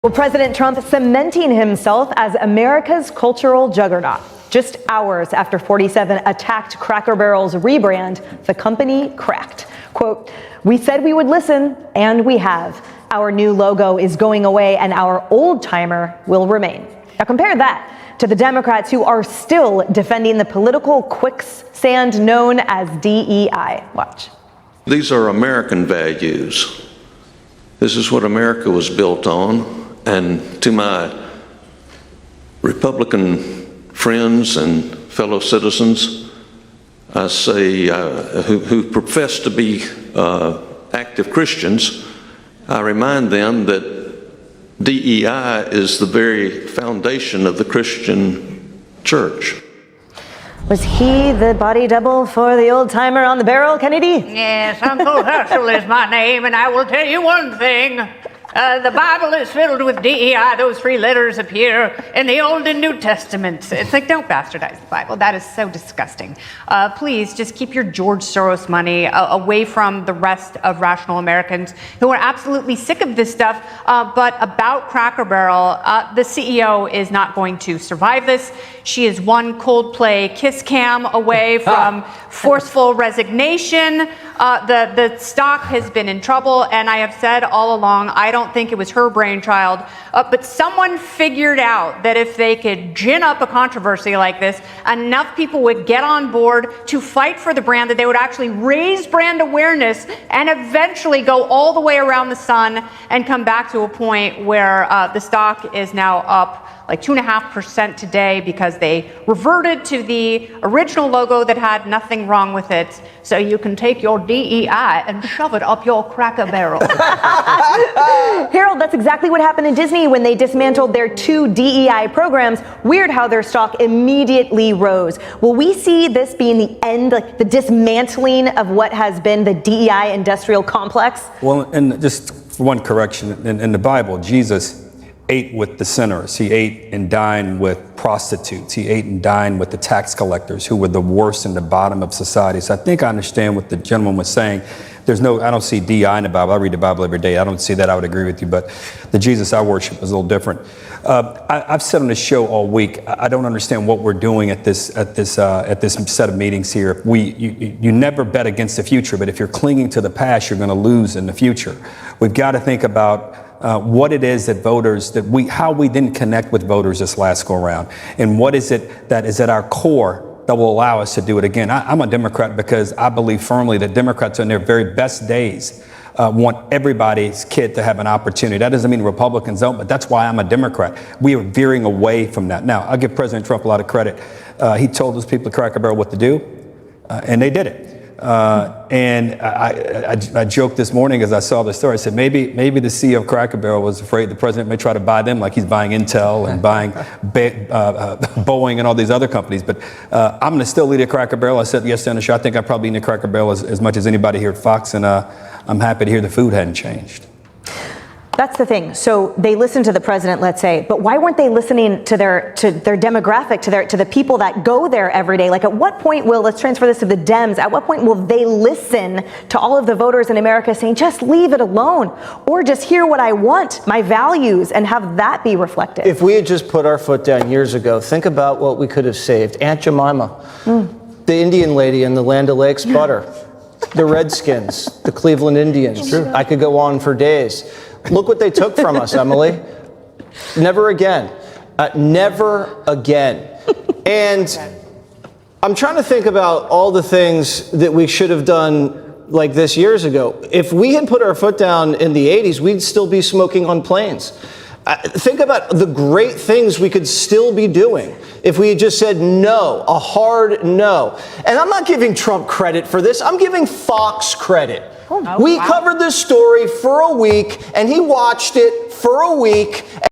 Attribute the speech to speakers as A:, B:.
A: Well, President Trump cementing himself as America's cultural juggernaut. Just hours after 47 attacked Cracker Barrel's rebrand, the company cracked. Quote, "We said we would listen, and we have. Our new logo is going away, and our old timer will remain." Now compare that to the Democrats who are still defending the political quicksand known as DEI. Watch.
B: These are American values. This is what America was built on. And to my Republican friends and fellow citizens, I say, who profess to be active Christians, I remind them that DEI is the very foundation of the Christian church.
A: Was he the body double for the old timer on the barrel, Kennedy?
C: Yes, Uncle Herschel is my name, and I will tell you one thing. The Bible is filled with DEI. Those three letters appear in the Old and New Testaments. It's like, don't bastardize the Bible. That is so disgusting. Please just keep your George Soros money away from the rest of rational Americans who are absolutely sick of this stuff. But about Cracker Barrel, the CEO is not going to survive this. She is one Coldplay kiss cam away from forceful resignation. The stock has been in trouble, and I have said all along, I don't think it was her brainchild, but someone figured out that if they could gin up a controversy like this, enough people would get on board to fight for the brand, that they would actually raise brand awareness and eventually go all the way around the sun and come back to a point where the stock is now up like 2.5% today because they reverted to the original logo that had nothing wrong with it. So you can take your DEI and shove it up your Cracker Barrel.
A: Harold, that's exactly what happened in Disney when they dismantled their 2 DEI programs. Weird how their stock immediately rose. Will we see this being the end, like the dismantling of what has been the DEI industrial complex?
D: Well, and just one correction, in the Bible, Jesus ate with the sinners. He ate and dined with prostitutes. He ate and dined with the tax collectors who were the worst in the bottom of society. So I think I understand what the gentleman was saying. I don't see DI in the Bible. I read the Bible every day. I don't see that. I would agree with you. But the Jesus I worship is a little different. I've said on this show all week, I don't understand what we're doing at this set of meetings here. You never bet against the future, but if you're clinging to the past, you're going to lose in the future. We've got to think about what it is that voters, how we didn't connect with voters this last go around, and what is it that is at our core that will allow us to do it again. I'm a Democrat because I believe firmly that Democrats on their very best days want everybody's kid to have an opportunity. That doesn't mean Republicans don't, but that's why I'm a Democrat. We are veering away from that. Now, I'll give President Trump a lot of credit. He told those people at Cracker Barrel what to do, and they did it. And I joked this morning as I saw the story. I said maybe the CEO of Cracker Barrel was afraid the president may try to buy them, like he's buying Intel and buying Boeing and all these other companies. But I'm going to still lead a Cracker Barrel. I said yesterday on the show, I think I probably eat a Cracker Barrel as much as anybody here at Fox, and I'm happy to hear the food hadn't changed.
A: That's the thing. So they listened to the president, let's say, but why weren't they listening to their demographic, to the people that go there every day? Like, at what point let's transfer this to the Dems, at what point will they listen to all of the voters in America saying, just leave it alone, or just hear what I want, my values, and have that be reflected?
E: If we had just put our foot down years ago, think about what we could have saved. Aunt Jemima, the Indian lady in the Land O'Lakes butter, the Redskins, the Cleveland Indians. I could go on for days. Look what they took from us, Emily. Never again. Never again. And I'm trying to think about all the things that we should have done like this years ago. If we had put our foot down in the 80s, we'd still be smoking on planes. Think about the great things we could still be doing if we had just said no, a hard no. And I'm not giving Trump credit for this. I'm giving Fox credit. We covered this story for a week, and he watched it for a week.